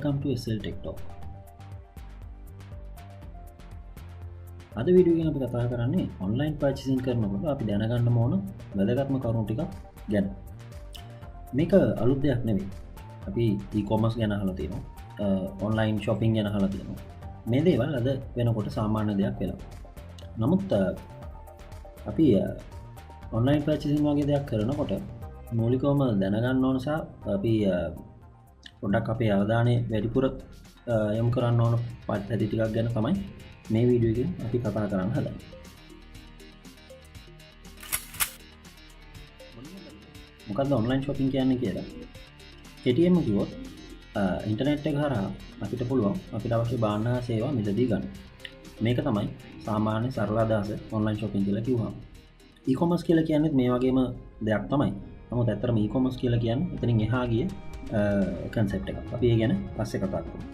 Welcome to SL Tech Talk. අද video එකෙන් අපි කතා කරන්නේ ඔන්ලයින් පර්චේසින් කරනකොට අපි දැනගන්න ඕන වැදගත්ම කරුණු ටිකක් ගැන. මේක අලුත් දෙයක් නෙවෙයි. අපි e-commerce ගැන අහලා තියෙනවා. ඔන්ලයින් shopping ගැන අහලා තියෙනවා. මේ දේවල් අද වෙනකොට සාමාන්‍ය දෙයක් වෙලා. නමුත් අපි ඔන්ලයින් පර්චේසින් වගේ දෙයක් කරනකොට මූලිකවම දැනගන්න ඕන සහ අපි පොඩ්ඩක් අපේ අවධානය වැඩිපුර යොමු කරන්න ඕන පද්ධති ටිකක් ගැන තමයි මේ වීඩියෝ එකෙන් අපි කතා කරන්න හදන්නේ. මොකක්ද ඔන්ලයින් shopping කියන්නේ කියලා? කෙටියෙන්ම කිව්වොත් ඉන්ටර්නෙට් එක හරහා අපිට පුළුවන් අපිට අවශ්‍ය භාණ්ඩ හා සේවා මිලදී ගන්න. මේක තමයි සාමාන්‍ය සරල අදහස ඔන්ලයින් shopping කියලා කිව්වම. e-commerce කියලා කියන්නේ මේ වගේම දෙයක් තමයි. නමුත් ඇත්තටම e-commerce කියලා කියන්නේ එතනින් එහා ගිය concept එකක්. අපි ඒ ගැන පස්සේ කතා කරමු.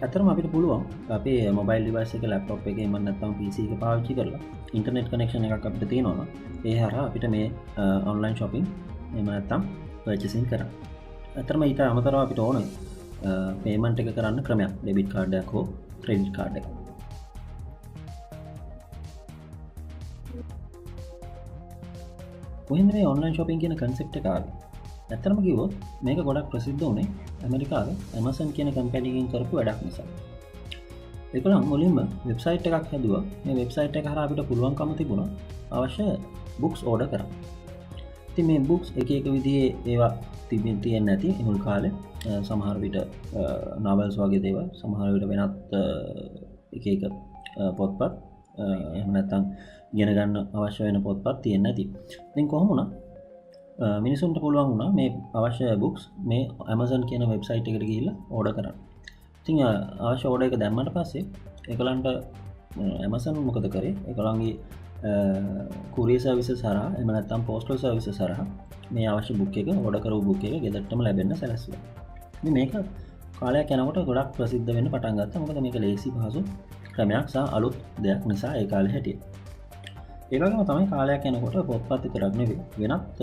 ඇත්තටම අපිට පුළුවන් අපේ මොබයිල් ඩිවයිස් එක ලැප්ටොප් එකේ එහෙම නැත්නම් PC එක පාවිච්චි කරලා ඉන්ටර්නෙට් කනෙක්ෂන් එකක් අපිට තියෙනවා නම් ඒ හරහා අපිට මේ ඔන්ලයින් shopping එහෙම නැත්නම් purchasing කරන්න. ඇත්තටම ඊට අමතරව අපිට ඕන payment එක කරන්න ක්‍රමයක් debit card එකක් හෝ credit card එකක්. කොහෙන්ද මේ ඔන්ලයින් shopping කියන concept එක ආවේ? ඇත්තටම කිව්වොත් මේක ගොඩක් ප්‍රසිද්ධ වුණේ ඇමරිකාවේ Amazon කියන කම්පැනි එකකින් කරපු වැඩක් නිසා. ඒකනම් මුලින්ම වෙබ්සයිට් එකක් හැදුවා. මේ වෙබ්සයිට් එක හරහා අපිට පුළුවන්කම තිබුණා අවශ්‍ය books order කරන්න. ඉතින් මේ books එක එක විදිහේ ඒවා තියෙන්නේ නැති මුල් කාලේ සමහර විට novels වගේ දේවල්, සමහර විට වෙනත් එක එක පොත්පත් එහෙම නැත්නම් ඉගෙන ගන්න අවශ්‍ය වෙන පොත්පත් තියෙන්නේ නැති. ඉතින් කොහොම වුණත් මිනිසුන්ට පුළුවන් වුණා මේ අවශ්‍ය බුක්ස් මේ Amazon කියන වෙබ්සයිට් එකට ගිහිල්ලා ඕඩර් කරන්න. ඉතින් අවශ්‍ය ඕඩර් එක දැම්මට පස්සේ ඒගොල්ලන්ට Amazon මොකද කරේ? ඒගොල්ලන්ගේ courier services හරහා එහෙම නැත්නම් postal services හරහා මේ අවශ්‍ය බුක් එක ඕඩර් කරපු බුක් එක ගෙදරටම ලැබෙන්න සැලැස්සුවා. ඉතින් මේක කාලයක් යනකොට ගොඩක් ප්‍රසිද්ධ වෙන්න පටන් ගත්තා. මොකද මේක ලේසි පහසු ක්‍රමයක් සහ අලුත් දෙයක් නිසා ඒ කාලේ හැටියට. ඒ වගේම තමයි කාලයක් යනකොට පොත්පත් විතරක් නෙවෙයි වෙනත්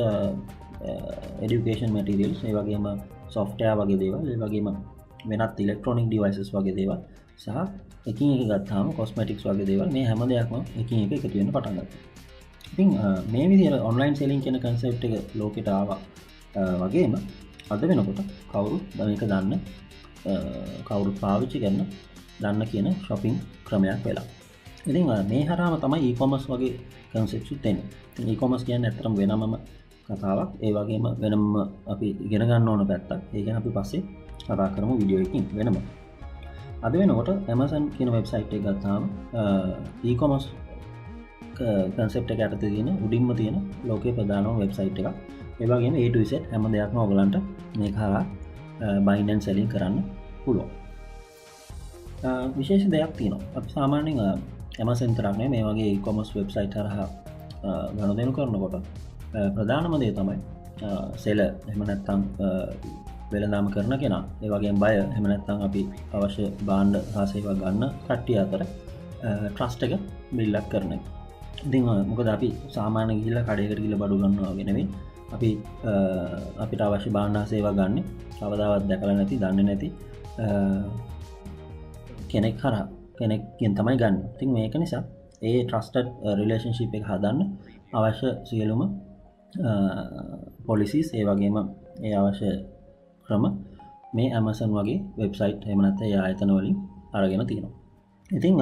education materials ඒ වගේම software වගේ දේවල් ඒ වගේම වෙනත් electronic devices වගේ දේවල් සහ එකින් එක ගත්තාම cosmetics වගේ දේවල් මේ හැම දෙයක්ම එකින් එක එකතු වෙන්න පටන් ගත්තා. ඉතින් මේ විදිහට online selling කියන concept එක ලෝකෙට ආවා වගේම අද වෙනකොට කවුරුත් මේක දන්න කවුරුත් පාවිච්චි කරන දන්න කියන shopping ක්‍රමයක් වෙලා. ඉතින් මේ හරහාම තමයි e-commerce වගේ concepts උත් එන්නේ. ඉතින් e-commerce කියන්නේ ඇත්තටම වෙනමම කතාවක්. ඒ වගේම වෙනම අපි ඉගෙන ගන්න ඕන පැත්තක්. ඒ ගැන අපි පස්සේ කතා කරමු වීඩියෝ එකකින් වෙනම. අද වෙනකොට Amazon කියන වෙබ්සයිට් එක ගත්තාම e-commerce concept එක යටතේ තියෙන උඩින්ම තියෙන ලෝකයේ ප්‍රධානම වෙබ්සයිට් එකක්. ඒ වගේම A to Z හැම දෙයක්ම ඔයගලන්ට මේක හරහා buying and selling කරන්න පුළුවන්. විශේෂ දෙයක් තියෙනවා. අපි සාමාන්‍යයෙන් Amazon තරක් නෙමෙයි මේ වගේ e-commerce website හරහා ගනුදෙනු කරනකොට ප්‍රධානම දේ තමයි seller එහෙම නැත්නම් වෙළඳාම කරන කෙනා ඒ වගේම buyer එහෙම නැත්නම් අපි අවශ්‍ය භාණ්ඩ හා සේවා ගන්න කට්ටිය අතර trust එක build up කරන එක. ඉතින් මොකද අපි සාමාන්‍ය ගිහිල්ලා කඩේකට ගිහිල්ලා බඩු ගන්නවා වගේ නෙමෙයි. අපි අපිට අවශ්‍ය භාණ්ඩ හා සේවා ගන්න කවදාවත් දැකලා නැති, දන්නේ නැති කෙනෙක් හරහා කෙනෙක්ගෙන් තමයි ගන්න. ඉතින් මේක නිසා ඒ trusted relationship එක හදන්න අවශ්‍ය සියලුම policies ඒ වගේම ඒ අවශ්‍ය ක්‍රම මේ Amazon වගේ website එහෙම නැත්නම් ඒ ආයතන වලින් අරගෙන තියෙනවා. ඉතින්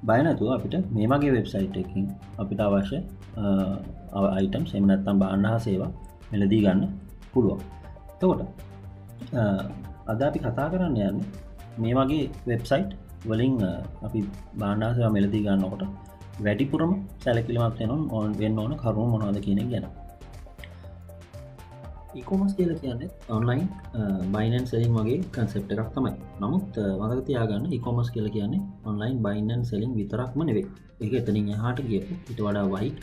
බය නැතුව අපිට මේ වගේ website එකකින් අපිට අවශ්‍ය items එහෙම නැත්නම් භාණ්ඩ හා සේවා මිලදී ගන්න පුළුවන්. එතකොට අද අපි කතා කරන්න යන්නේ මේ වගේ වෙබ්සයිට් වලින් අපි භාණ්ඩ හා සේවා මිලදී ගන්නකොට වැඩිපුරම සැලකිලිමත් වෙන්න ඕන කරුණු මොනවද කියන එක ගැන. e-commerce කියලා කියන්නේ online buying and selling වගේ concept එකක් තමයි. නමුත් මතක තියාගන්න e-commerce කියලා කියන්නේ online buying and selling විතරක්ම නෙවෙයි. ඒක එතනින් එහාට ගියපු ඊට වඩා wide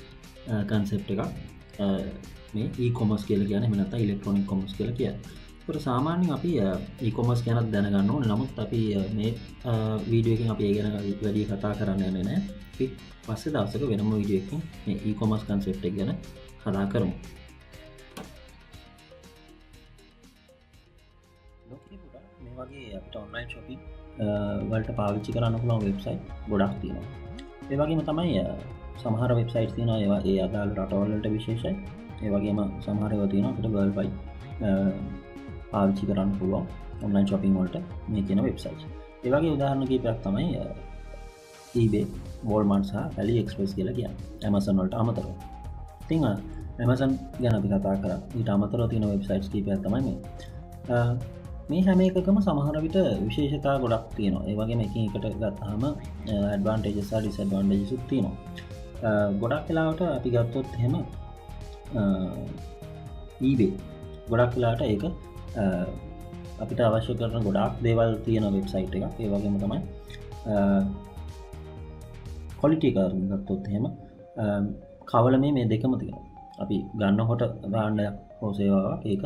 concept එකක් මේ e-commerce කියලා කියන්නේ. එහෙම නැත්නම් electronic commerce කියලා කියන්නේ. ඒකට සාමාන්‍යයෙන් අපි e-commerce ගැන දැනගන්න ඕනේ. නමුත් අපි මේ වීඩියෝ එකෙන් අපි ඒ ගැන වැඩි කතා කරන්න යන්නේ නැහැ. අපි පස්සේ දවසක වෙනම වීඩියෝ එකකින් මේ e-commerce concept එක ගැන කතා කරමු. වගේ අපිට ඔන්ලයින් shopping වලට පාවිච්චි කරන්න පුළුවන් වෙබ්සයිට් ගොඩක් තියෙනවා. ඒ වගේම තමයි සමහර වෙබ්සයිට්ස් තියෙනවා ඒවා ඒ අදාළ රටවල් වලට විශේෂයි. ඒ වගේම සමහර ඒවා තියෙනවා අපිට world wide පාවිච්චි කරන්න පුළුවන් ඔන්ලයින් shopping වලට මේ කියන වෙබ්සයිට්ස්. ඒ වගේ උදාහරණ කිහිපයක් තමයි eBay, Walmart සහ AliExpress කියලා කියන්නේ Amazon වලට අමතරව. ඉතින් Amazon ගැන අපි කතා කරා. ඊට අමතරව තියෙන වෙබ්සයිට්ස් කිහිපයක් තමයි මේ හැම එකකම සමහර විට විශේෂතා ගොඩක් තියෙනවා. ඒ වගේම එකින් එකට ගත්තාම ඇඩ්වාන්ටේජස් සහ ඩිස්ඇඩ්වාන්ටේජස් උත් තියෙනවා. ගොඩක් වෙලාවට අපි ගත්තොත් එහෙම eBay ගොඩක් වෙලාවට ඒක අපිට අවශ්‍ය කරන ගොඩාක් දේවල් තියෙන වෙබ්සයිට් එකක්. ඒ වගේම තමයි ක්වොලිටි එක ගත්තොත් එහෙම කවල මේ දෙකම තියෙනවා. අපි ගන්නකොට භාණ්ඩයක් හෝ සේවාවක් ඒක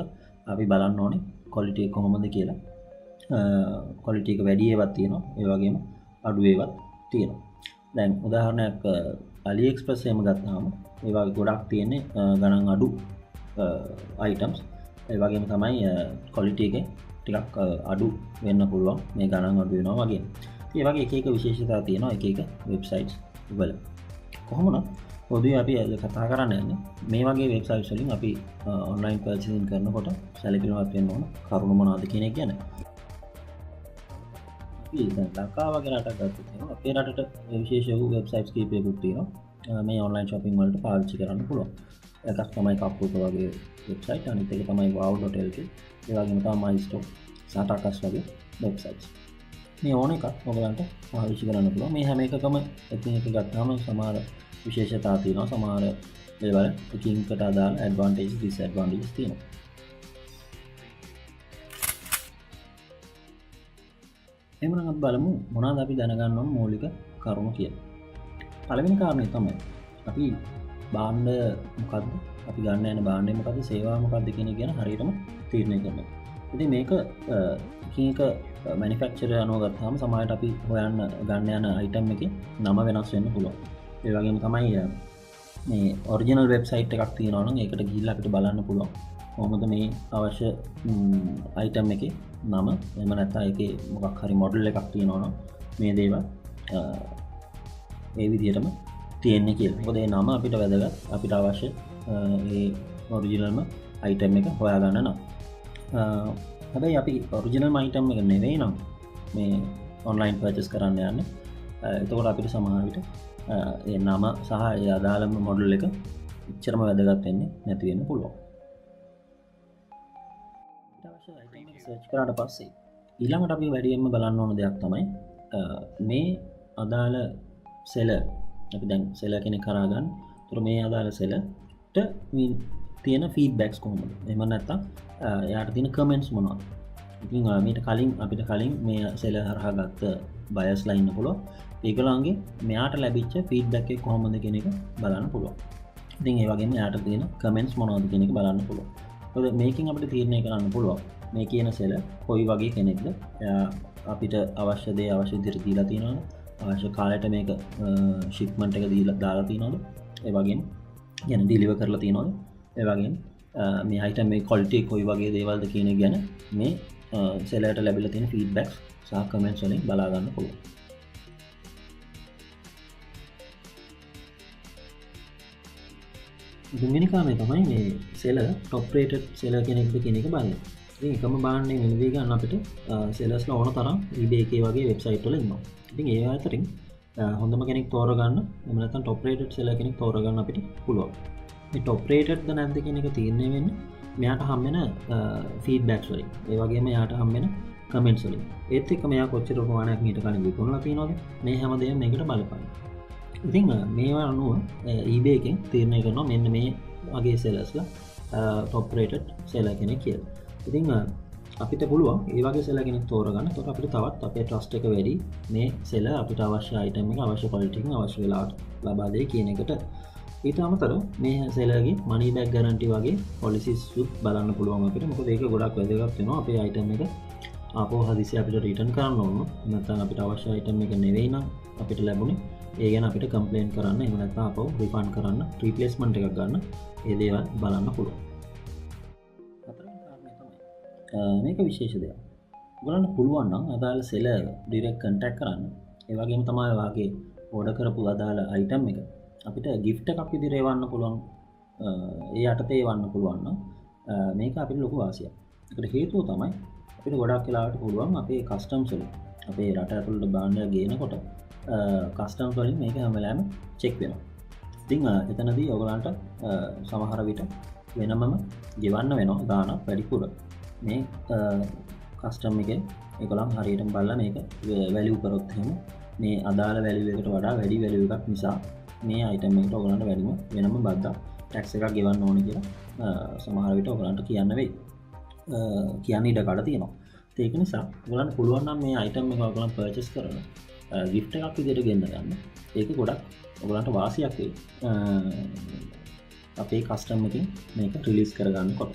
අපි බලන්න ඕනේ ක්වොලිටි එක කොහොමද කියලා. ක්වොලිටි එක වැඩි ඒවත් තියෙනවා. ඒ වගේම අඩු ඒවත් තියෙනවා. දැන් උදාහරණයක් AliExpress එකම ගත්තාම ඒ වගේ ගොඩක් තියෙන්නේ ගණන් අඩු items. ඒ වගේම තමයි ක්වොලිටි එක ටිකක් අඩු වෙන්න පුළුවන්. මේ ගණන් අඩු වෙනවා වගේ. ඒ වගේ එක විශේෂතා තියෙනවා එක වෙබ්සයිට්ස් වල. කොහොමද පොදුවේ අපි අද කතා කරන්න යන්නේ මේ වගේ වෙබ්සයිට්ස් වලින් අපි ඔන්ලයින් පර්චේසින් කරනකොට සැලකිලිමත් වෙන්න ඕන කරුණු මොනවද කියන එක ගැන. අපි දැන් ලංකාව වගේ රටක් ගත්තොත් එහෙනම් අපේ රටට විශේෂ වූ වෙබ්සයිට්ස් කීපයකුත් තියෙනවා. මේ ඔන්ලයින් shopping වලට පාවිච්චි කරන්න පුළුවන්. එකක් තමයි කප්පුක වගේ වෙබ්සයිට්, අනිත් එක තමයි wow.lk. ඒ වගේම තමයි MyStore, සාටකස් වගේ වෙබ්සයිට්ස්. මේ ඕන එකක් ඔයගලන්ට පාවිච්චි කරන්න පුළුවන්. මේ හැම එකකම එකින් එක ගත්තාම සමහර විශේෂතා තියෙනවා. සමහර දේවල් එකින් එකට අදාළ ඇඩ්වාන්ටේජස් ඩිස්ඇඩ්වාන්ටේජස් තියෙනවා. එහෙනම් අපි බලමු මොනවද අපි දැනගන්න ඕන මූලික කරුණු කියලා. පළවෙනි කාරණේ තමයි අපි භාණ්ඩ මොකද්ද? අපි ගන්න යන භාණ්ඩය මොකද්ද? සේවාව මොකද්ද කියන එක ගැන හරියටම තීරණය කරනවා. ඉතින් මේක එකින් එක මැනුෆැක්චරර් අනුව ගත්තාම සමහරවිට අපි හොයන්න ගන්න යන අයිටම් එකේ නම වෙනස් වෙන්න පුළුවන්. ඒ වගේම තමයි මේ ඔරිජිනල් වෙබ්සයිට් එකක් තියෙනවා නම් ඒකට ගිහිල්ලා අපිට බලන්න පුළුවන් කොහොමද මේ අවශ්‍ය අයිටම් එකේ නම, එහෙම නැත්නම් ඒකේ මොකක් හරි මොඩල් එකක් තියෙනවා නම් මේ දේවල් ඒ විදිහටම තියෙන්නේ කියලා. මොකද ඒ නම අපිට වැදගත්. අපිට අවශ්‍ය ඒ ඔරිජිනල්ම අයිටම් එක හොයාගන්න නම්. හැබැයි අපි ඔරිජිනල් අයිටම් එක නෙවෙයි නම් මේ ඔන්ලයින් පර්චේස් කරන්න යන්නේ. එතකොට අපිට සමහර විට ඒ නම සහ ඒ අදාළම මොඩල් එක එච්චරම වැදගත් වෙන්නේ නැති වෙන්න පුළුවන්. ඊට අවශ්‍ය අයිටම් එක සර්ච් කරාට පස්සේ ඊළඟට අපි වැඩියෙන්ම බලන්න ඕන දෙයක් තමයි මේ අදාළ සෙලර්. අපි දැන් සෙලර් කෙනෙක් කරා ගන්න. ඒතර මේ අදාළ සෙලර්ට තියෙන ෆීඩ්බැක්ස් කොහොමද? එහෙම නැත්නම් එයාට තියෙන කමෙන්ට්ස් මොනවද? ඉතින් මීට කලින් අපිට මේ සෙලර් හරහා ගත්ත බයස්ලා ඉන්න පුළුවන්. ඒගොල්ලන්ගේ මෙයාට ලැබිච්ච ෆීඩ්බැක් එක කොහොමද කියන එක බලන්න පුළුවන්. ඉතින් ඒ වගේම එයාට තියෙන කමෙන්ට්ස් මොනවද කියන එක බලන්න පුළුවන්. මොකද මේකෙන් අපිට තීරණය කරන්න පුළුවන් මේ කියන සෙලර් කොයි වගේ කෙනෙක්ද? එයා අපිට අවශ්‍ය දේ අවශ්‍ය විදිහට දීලා තියෙනවද? අවශ්‍ය කාලයට මේක ෂිප්මන්ට් එක දාලා තියෙනවද? ඒ වගේම يعني ඩිලිවර් කරලා තියෙනවද? ඒ වගේම මේ අයිටම් මේ ක්වොලිටි කොයි වගේ දේවල්ද කියන එක ගැන මේ සෙලර්ට ලැබිලා තියෙන ෆීඩ්බැක්ස් සහ කමෙන්ට්ස් වලින් බලා ගන්න පුළුවන්. දෙවෙනි කාරණේ තමයි මේ සෙලර් টොප් රේටඩ් සෙලර් කෙනෙක්ද කියන එක බලන්න. ඉතින් එකම භාණ්ඩේ මිලදී ගන්න අපිට සෙලර්ස්ලා ඕන තරම් eBay එකේ වගේ වෙබ්සයිට් වල ඉන්නවා. ඉතින් ඒ අතරින් හොඳම කෙනෙක් තෝරගන්න, එහෙම නැත්නම් টොප් රේටඩ් සෙලර් කෙනෙක් තෝරගන්න අපිට පුළුවන්. මේ টොප් රේටඩ්ද නැද්ද කියන එක තීරණය වෙන්නේ මෙයාට හම්බෙන ෆීඩ්බැක්ස් වලින්. ඒ වගේම එයාට හම්බෙන කමෙන්ට්ස් වලින්. ඒත් එක්ක මෙයා කොච්චර ප්‍රමාණයක් මීට කලින් විකුණලා තියෙනවද? මේ හැමදේම මේකට බලපාන. ඉතින් මේවා අනුව eBay එකෙන් තීරණය කරනවා මෙන්න මේ වගේ සෙලර්ස්ලා টොප් රේටඩ් සෙලර් කෙනෙක් කියලා. ඉතින් අපිට පුළුවන් ඒ වගේ සෙලර් කෙනෙක් තෝරගන්න. එතකොට අපිට තවත් අපේ ට්‍රස්ට් එක වැඩි මේ සෙලර් අපිට අවශ්‍ය අයිටම් එක අවශ්‍ය ක්වොලිටි එක අවශ්‍ය වෙලාවට ලබා දෙයි කියන එකට. ඊට අමතරව මේ සෙලර්ගේ මනි බෑක් ගැරන්ටි වගේ පොලිසිස් උත් බලන්න පුළුවන් අපිට. මොකද ඒක ගොඩක් වැදගත් වෙනවා. අපේ අයිටම් එක ආපහු හදිසිය අපිට රිටර්න් කරන්න ඕන. නැත්නම් අපිට අවශ්‍ය අයිටම් එක නෙවෙයි නම් අපිට ලැබුණේ ඒ ගැන අපිට කම්ප්ලේන් කරන්න, එහෙම නැත්නම් අපව රිෆන්ඩ් කරන්න, රීප්ලේස්මන්ට් එකක් ගන්න ඒ දේවල් බලන්න පුළුවන්. හතරවෙනි කාරණේ තමයි මේක විශේෂ දෙයක්. ඔයගලන්ට පුළුවන් නම් අදාළ සෙලර් ඩිරෙක්ට් කන්ටැක්ට් කරන්න. ඒ වගේම තමයි ඔයාගේ ඕඩර් කරපු අදාළ අයිටම් එක අපිට gift එකක් විදිහට එවන්න පුළුවන්. ඒ යටතේ එවන්න පුළුවන් නම් මේක අපිට ලොකු වාසියක්. ඒකට හේතුව තමයි අපිට ගොඩක් වෙලාවට පුළුවන් අපේ කස්ටම්ස් වලින් අපේ රට ඇතුළට භාණ්ඩයක් ගේනකොට කස්ටම්ස් වලින් මේක හැම වෙලාවෙම චෙක් වෙනවා. ඉතින් එතනදී ඔයගලන්ට සමහර විට වෙනමම ගෙවන්න වෙනවා ගාණක් වැඩිපුර. මේ කස්ටම් එකේ ඒගොල්ලන් හරියටම බලලා මේක වැලියු කරොත් එහෙම මේ අදාළ වැලියු එකට වඩා වැඩි වැලියු එකක් නිසා මේ අයිටම් එකට ඔයගලන්ට වැඩිම වෙනම බද්දා ටැක්ස් එකක් ගෙවන්න ඕනේ කියලා සමහර විට ඔයගලන්ට කියන්න වෙයි. කියන්න ඉඩ කඩ තියෙනවා. ඒක නිසා ඔයගලන්ට පුළුවන් නම් මේ අයිටම් එක ඔයගලන් පර්චේස් කරලා gift එකක් විදිහට ගෙන්න ගන්න. ඒක ගොඩක් ඔයගලන්ට වාසියක් වෙයි. අපේ කස්ටම් එකෙන් මේක රිලීස් කරගන්නකොට.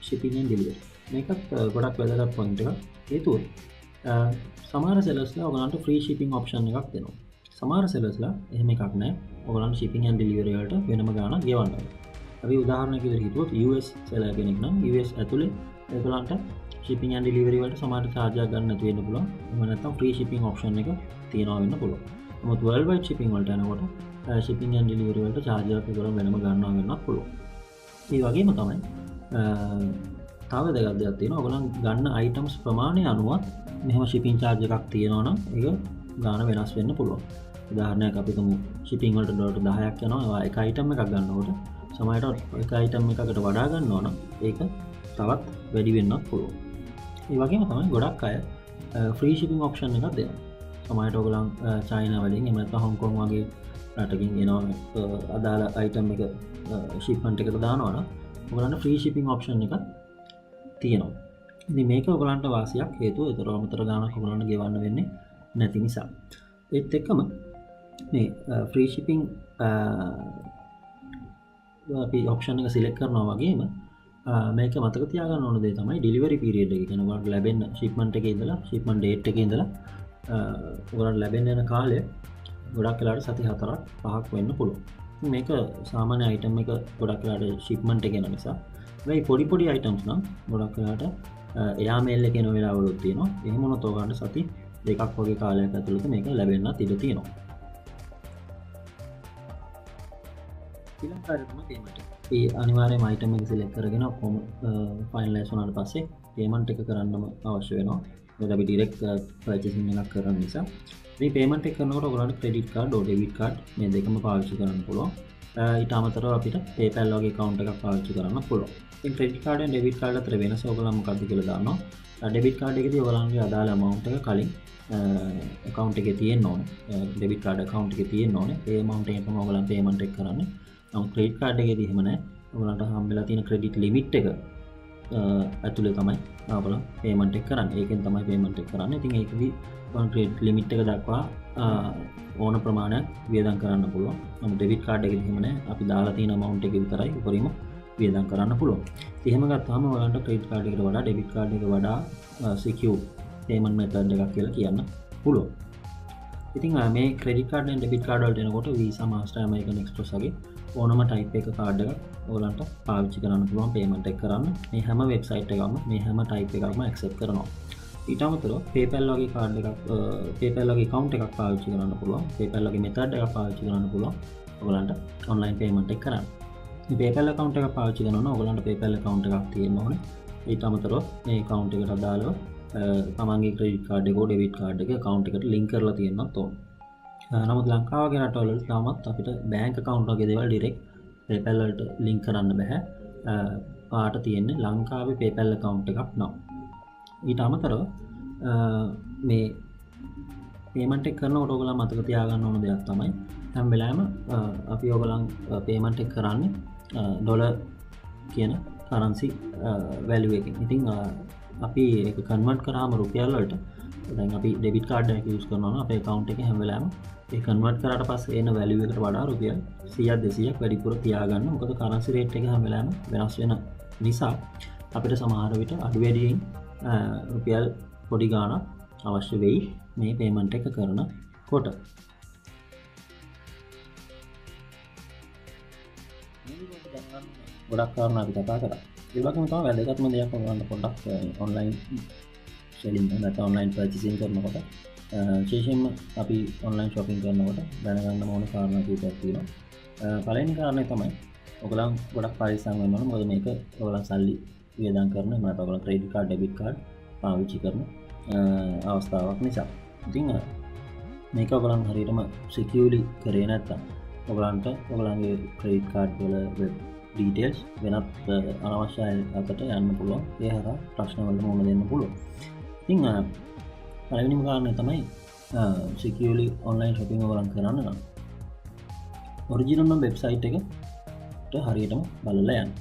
shipping and delivery මේකත් ගොඩක් වැදගත් පොයින්ට් එකක්. හේතුව සමහර sellers-ලා ඔයගලන්ට free shipping option එකක් දෙනවා. සමහර sellers-ලා එහෙම එකක් නැහැ. ඔයගලන්ට shipping and delivery වලට වෙනම ගාණක් ගෙවන්න ඕනේ. අපි උදාහරණයක් විදිහට හිතුවොත් US seller කෙනෙක් නම් US ඇතුලේ ඔයගලන්ට shipping and delivery වලට සමහර charge එකක් ගන්න නැති වෙන්න පුළුවන්. එහෙම නැත්නම් free shipping option එක තියනවා වෙන්න පුළුවන්. නමුත් worldwide shipping වලට යනකොට shipping and delivery වලට charge එකක් ඒගොල්ලෝ වෙනම ගන්නවා වෙන්නත් පුළුවන්. ඒ වගේම තමයි තව දෙයක් තියෙනවා. ඔයගොල්ලන් ගන්න items ප්‍රමාණය අනුවත් මෙහෙම shipping charge එකක් තියෙනවා නම් ඒක ගාණ වෙනස් වෙන්න පුළුවන්. උදාහරණයක් අපි තුමු shipping වලට $10ක් යනවා. ඒක item එකක් ගන්නකොට සමහරවිට එක item එකකට වඩා ගන්නවා නම් ඒක තවත් වැඩි වෙන්නත් පුළුවන්. ඒ වගේම තමයි ගොඩක් අය free shipping option එකක් දෙනවා. සමහරවිට ඔයගොල්ලන් චයිනා වලින් එහෙම නැත්නම් හොංකොං වගේ රටකින් එනවා අදාළ item එක shipment එකට දානවා නම් ඔයගලන්ට free shipping option එකක් තියෙනවා. ඉතින් මේක ඔයගලන්ට වාසියක්. හේතුව ඒතර අමතර ගාණක් ඔයගලන්ට ගෙවන්න වෙන්නේ නැති නිසා. ඒත් එක්කම මේ free shipping අපි option එක select කරනවා වගේම මේක මතක තියාගන්න ඕන දේ තමයි delivery period එක. කියන්නේ ඔයගලන්ට ලැබෙන shipment එකේ ඉඳලා shipment date එකේ ඉඳලා ඔයගලන්ට ලැබෙන්න යන කාලය ගොඩක් වෙලාවට සති 4ක් 5ක් වෙන්න පුළුවන්. මේක සාමාන්‍ය item එක ගොඩක් වෙලාවට shipment එක එන නිසා. මේ පොඩි items නම් ගොඩක් වෙලාවට එයා mail එකේ එන වෙලාවලුත් තියෙනවා. එහෙම වුණොත් ඔයගලන්ට සති 2ක් වගේ කාලයක් ඇතුළත මේක ලැබෙන්නත් ඉඩ තියෙනවා. ඊළඟ කාර්යය තමයි payment එක. ඒ අනිවාර්යයෙන්ම item එක select කරගෙන ඔක්කොම finalize වුණාට පස්සේ payment එක කරන්නම අවශ්‍ය වෙනවා. මොකද අපි direct purchasing එකක් කරන නිසා මේ payment එක කරනකොට ඔයගලන්ට credit card or debit card මේ දෙකම පාවිච්චි කරන්න පුළුවන්. ඊට අමතරව අපිට PayPal වගේ account එකක් පාවිච්චි කරන්න පුළුවන්. ඉතින් credit card and debit card අතර වෙනස ඔයගලන් මොකක්ද කියලා දානවා. debit card එකේදී ඔයගලන්ගේ අදාළ amount එක කලින් account එකේ තියෙන්න ඕනේ. debit card account එකේ තියෙන්න ඕනේ. ඒ amount එක තමයි ඔයගලන් payment එක කරන්නේ. නමුත් credit card එකේදී එහෙම නැහැ. ඔයගලන්ට හම්බෙලා තියෙන credit limit එක ඇතුලේ තමයි ඔයගොල්ලෝ payment එක කරන්නේ. ඒකෙන් තමයි payment එක කරන්නේ. ඉතින් ඒකදී credit limit එක දක්වා ඕන ප්‍රමාණයක් වියදම් කරන්න පුළුවන්. නමුත් debit card එකේදී එහෙම නැහැ. අපි දාලා තියෙන amount එක විතරයි උපරිම වියදම් කරන්න පුළුවන්. ඉතින් එහෙම ගත්තාම ඔයාලට credit card එකට වඩා debit card එක වඩා secure payment method එකක් කියලා කියන්න පුළුවන්. ඉතින් මේ credit card and debit card වලට එනකොට Visa, Master, American Express වගේ ඕනම type එක card එකක් ඔයාලන්ට පාවිච්චි කරන්න පුළුවන් payment එක කරන්න. මේ හැම website එකක්ම මේ හැම type එකක්ම accept කරනවා. ඊට අමතරව PayPal වගේ card එකක් PayPal වගේ account එකක් පාවිච්චි කරන්න පුළුවන්. PayPal වගේ method එකක් පාවිච්චි කරන්න පුළුවන් ඔයාලන්ට online payment එක කරන්න. මේ PayPal account එකක් පාවිච්චි කරනවා නම් ඔයාලන්ට PayPal account එකක් තියෙන්න ඕනේ. ඊට අමතරව මේ account එකට අදාළව තමන්ගේ credit card එක debit card එක account එකට link කරලා තියෙන්නත් ඕනේ. නමුත් ලංකාව වගේ රටවල තාමත් අපිට bank account වගේ දේවල් direct PayPal වලට link කරන්න බෑ. පාට තියෙන්නේ ලංකාවේ PayPal account එකක් නම්. ඊට අමතරව මේ payment එක කරනකොට ඔයගොල්ලෝ මතක තියාගන්න ඕන දෙයක් තමයි හැම වෙලාවෙම අපි ඔයගොල්ලන් payment එක කරන්නේ ඩොලර් කියන currency value එකකින්. ඉතින් අපි ඒක convert කරාම රුපියල් වලට දැන් අපි debit card එකක් use කරනවා නම් අපේ account එකේ හැම වෙලාවෙම ඒ convert කරාට පස්සේ එන value එකට වඩා රුපියල් 100ක් 200ක් වැඩිපුර තියාගන්න. මොකද currency rate එක හැම වෙලාවෙම වෙනස් වෙන නිසා අපිට සමහර විට අඩු වැඩියෙන් රුපියල් පොඩි ගාණක් අවශ්‍ය වෙයි මේ payment එක කරනකොට. ගොඩක් කාරණා අපි කතා කරා. ඒ වගේම තමයි වැදගත්ම දෙයක් ඔයගොල්ලන්ට පොඩ්ඩක් ඔන්ලයින් සෙලින් නැත්නම් ඔන්ලයින් පර්චේසින් කරනකොට විශේෂයෙන්ම අපි ඔන්ලයින් shopping කරනකොට දැනගන්න ඕන කාරණා කීපයක් තියෙනවා. පළවෙනි කාරණේ තමයි ඔයගොල්ලන් ගොඩක් පරිස්සම් වෙන්න ඕන. මොකද මේක ඔයගොල්ලන් සල්ලි වියදම් කරන මට ඔයගොල්ලන් ක්‍රෙඩිට් කාඩ් ඩෙබිට් කාඩ් පාවිච්චි කරන අවස්ථාවක් නිසා. ඉතින් මේක ඔයගොල්ලන් හරියටම සිකියුර්ලි කරේ නැත්නම් ඔයගොල්ලන්ට ඔයගොල්ලන්ගේ ක්‍රෙඩිට් කාඩ් වල වෙබ් ඩීටේල්ස් වෙනත් අනවශ්‍ය අතට යන්න පුළුවන්. ඒ හරහා ප්‍රශ්න වලට මුහුණ දෙන්න පුළුවන්. ඉතින් පළවෙනිම කාරණය තමයි සිකියුර්ලි ඔන්ලයින් shopping ඔයගොල්ලන් කරන්න නම් ඔරිජිනල් වෙබ්සයිට් එකට හරියටම බලලා යන්න.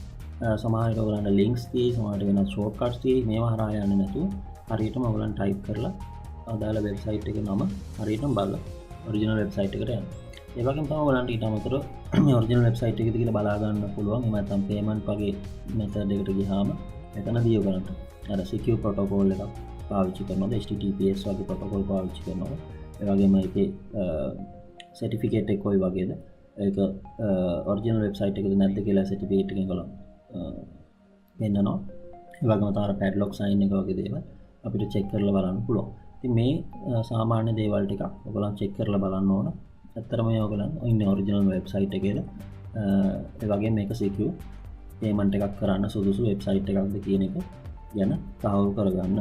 සමහර විට ඔයගොල්ලන්ට ලින්ක්ස් තියෙයි, සමහර වෙනත් ෂෝට්කට්ස් තියෙයි. මේවා හරහා යන්නේ නැතුව හරියටම ඔයගොල්ලන් ටයිප් කරලා අදාළ වෙබ්සයිට් එකේ නම හරියටම බලලා ඔරිජිනල් වෙබ්සයිට් එකට යන්න. ඒ වගේම තමයි ඔයගොල්ලන්ට ඊට අමතරව මේ ඔරිජිනල් වෙබ්සයිට් එකේද කියලා බලා ගන්න පුළුවන්. එහෙම නැත්නම් පේමන්ට් වගේ මෙතඩ් එකට ගියාම එතනදී ඔයගොල්ලන්ට අර secure protocol එකක් පාවිච්චි කරනවද, HTTPS වගේ protocol පාවිච්චි කරනවද, ඒ වගේම ඒකේ certificate එක කොයි වගේද, ඒක ඔරිජිනල් වෙබ්සයිට් එකේද නැද්ද කියලා certificate එකෙන් ඔයගොල්ලන් මෙන්නනවා. ඒ වගේම තමයි padlock sign එක වගේ දේවල් අපිට check කරලා බලන්න පුළුවන්. ඉතින් මේ සාමාන්‍ය දේවල් ටිකක් ඔයගොල්ලන් check කරලා බලන්න ඕන. ඇත්තටම මේ ඔයගොල්ලන් ඉන්නේ ඔරිජිනල් වෙබ්සයිට් එකේද, ඒ වගේම මේක secure payment එකක් කරන්න සුදුසු වෙබ්සයිට් එකක්ද කියන එක ගැන තහවුරු කරගන්න.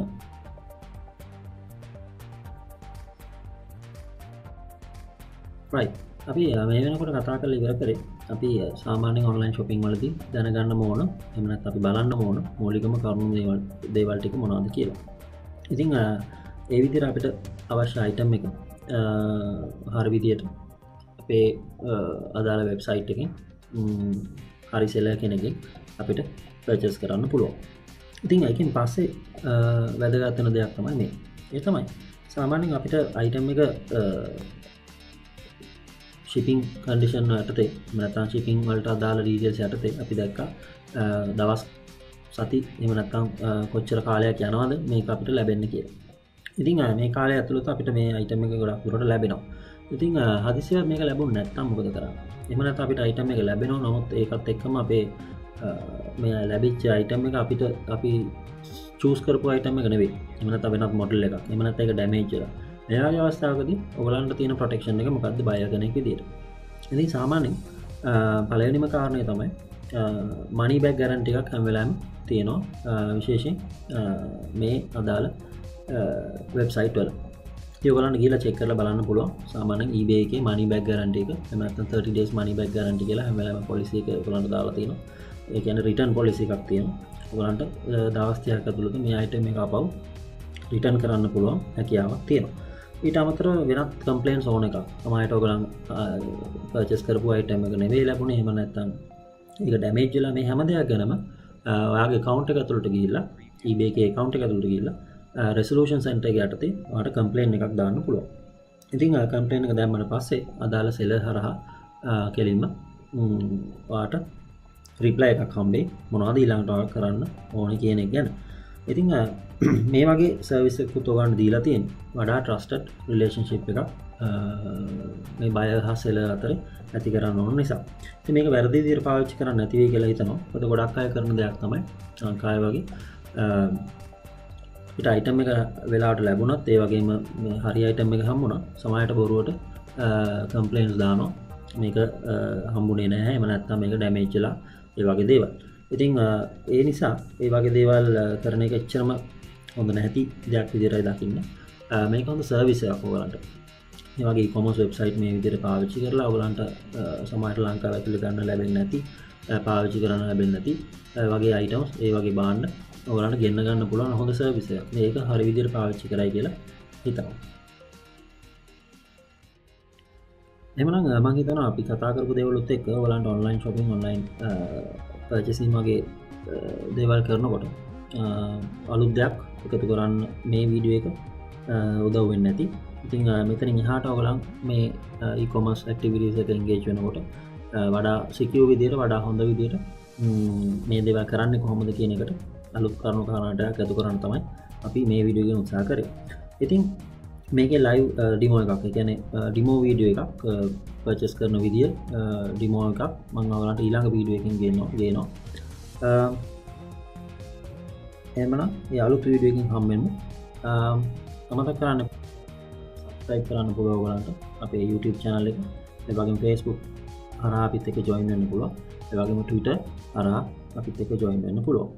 right, අපි මේ වෙනකොට කතා කරලා ඉවර කරේ අපි සාමාන්‍යයෙන් ඔන්ලයින් shopping වලදී දැනගන්න ඕන, එහෙම නැත්නම් අපි බලන්න ඕන මූලිකම කරුණු දේවල් ටික මොනවද කියලා. ඉතින් ඒ විදිහට අපිට අවශ්‍ය item එක හරි විදියට අපේ අදාළ වෙබ්සයිට් එකෙන් හරි සෙලර් කෙනෙක්ගෙන් අපිට පර්චේස් කරන්න පුළුවන්. ඉතින් ඒකෙන් පස්සේ වැදගත් වෙන දෙයක් තමයි මේ. ඒ තමයි සාමාන්‍යයෙන් අපිට item එක shipping condition යටතේ නැත්නම් shipping වලට අදාළ details යටතේ අපි දැක්කා දවස් සති එහෙම නැත්නම් කොච්චර කාලයක් යනවද මේක අපිට ලැබෙන්න කියලා. ඉතින් මේ කාලය ඇතුළත අපිට මේ item එක ගොඩක් දුරට ලැබෙනවා. ඉතින් හදිසියෙ මේක ලැබුණ නැත්නම් මොකද කරන්නේ? එහෙම නැත්නම් අපිට item එක ලැබෙනවා, නමුත් ඒකත් එක්කම අපේ මේ ලැබිච්ච item එක අපි choose කරපු item එක නෙවෙයි. එහෙම නැත්නම් වෙනත් model එකක්. එහෙම නැත්නම් ඒක damage එකක්. මේ වගේ අවස්ථාවකදී ඔයගලන්ට තියෙන protection එක මොකද්ද buyer කෙනෙක් විදියට? ඉතින් සාමාන්‍යයෙන් පළවෙනිම කාරණය තමයි money back guarantee එකක් හැම වෙලාවෙම තියෙනවා, විශේෂයෙන් මේ අදාළ වෙබ්සයිට් වල. ඉතින් ඔයගලන්ට ගිහලා check කරලා බලන්න පුළුවන්. සාමාන්‍යයෙන් eBay එකේ money back guarantee එක එහෙම නැත්නම් 30 days money back guarantee කියලා හැම වෙලාවෙම policy එක ඔයගලන්ට දාලා තියෙනවා. ඒ කියන්නේ return policy එකක් තියෙනවා. ඔයගලන්ට දවස් 30ක් ඇතුළත මේ item එක ආපහු return කරන්න පුළුවන් හැකියාවක් තියෙනවා. ඊට අමතරව වෙනත් කම්ප්ලේන්ස් ඕන එකක්. සමහරවිට ඔයගලන් පර්චේස් කරපු item එක නෙවෙයි ලැබුණේ, එහෙම නැත්නම් ඒක ඩැමේජ් වෙලා, මේ හැම දෙයක් ගැනම ඔයාගේ account එක ඇතුළට ගිහිල්ලා eBay එකේ account එක ඇතුළට ගිහිල්ලා resolution center එක යටතේ ඔයාලට කම්ප්ලේන් එකක් දාන්න පුළුවන්. ඉතින් කම්ප්ලේන් එක දැම්මම පස්සේ අදාළ සෙලර් හරහා කෙලින්ම ඔයාලට රිප්ලයි එකක් හම්බෙයි මොනවද ඊළඟට ඔයාලා කරන්න ඕනේ කියන එක ගැන. ඉතින් මේ වගේ සර්විස් එකකුත් ඔයගොල්ලන්ට දීලා තියෙනවා. වඩා trusted relationship එකක් මේ buyer හා seller අතර ඇති කරන්න ඕන නිසා. ඉතින් මේක වැරදි විදිහට පාවිච්චි කරන්න නැති වෙයි කියලා හිතනවා. මොකද ගොඩක් අය කරන දෙයක් තමයි අංකාය වගේ පිට item එක වෙලාවට ලැබුණත් ඒ වගේම හරි item එක හම්බුණා සමහරට බොරුවට complaints දානවා. මේක හම්බුනේ නැහැ, එහෙම නැත්නම් මේක damage වෙලා, ඒ වගේ දේවල්. ඉතින් ඒ නිසා ඒ වගේ දේවල් කරන එක එච්චරම හොඳ නැති දෙයක් විදිහටයි දකින්න. මේක හොඳ සර්විස් එකක් ඔයගලන්ට. මේ වගේ e-commerce website මේ විදිහට පාවිච්චි කරලා ඔයගලන්ට සමහරට ලංකාව ඇතුලේ ගන්න ලැබෙන්නේ නැති, පාවිච්චි කරන්න ලැබෙන්නේ නැති වගේ items, ඒ වගේ බාන්න ඔයගලන්ට ගෙන්න ගන්න පුළුවන් හොඳ සර්විස් එකක්. මේක හරි විදිහට පාවිච්චි කරයි කියලා හිතනවා. එහෙනම් මම හිතනවා අපි කතා කරපු දේවලුත් එක්ක ඔයගලන්ට online shopping, online purchasing වගේ දේවල් කරනකොට අලුත් දෙයක් එකතු කරන්න මේ වීඩියෝ එක උදව් වෙන්නේ නැති. ඉතින් මෙතනින් එහාට ඔයගලන් මේ e-commerce activities එක engage වෙනකොට වඩා secure විදියට, වඩා හොඳ විදියට මේ දේවල් කරන්නේ කොහොමද කියන එකට අලුත් කරුණු කාරණාටයක් එකතු කරන්න තමයි අපි මේ වීඩියෝ එකෙන් උත්සාහ කරේ. ඉතින් මේකේ live demo එකක්, ඒ කියන්නේ demo වීඩියෝ එකක් purchase කරන විදිය demo එකක් මම ඔයාලට ඊළඟ වීඩියෝ එකකින් ගේනවා. එහෙමනම් ඒ අලුත් වීඩියෝ එකකින් හම්බෙමු. අමතක කරන්න සබ්ස්ක්‍රයිබ් කරන්න පුළුවන් ඔයගලන්ට අපේ YouTube channel එක. ඒ වගේම Facebook හරහා අපිත් එක්ක join වෙන්න පුළුවන්. ඒ වගේම Twitter හරහා අපිත් එක්ක join වෙන්න පුළුවන්.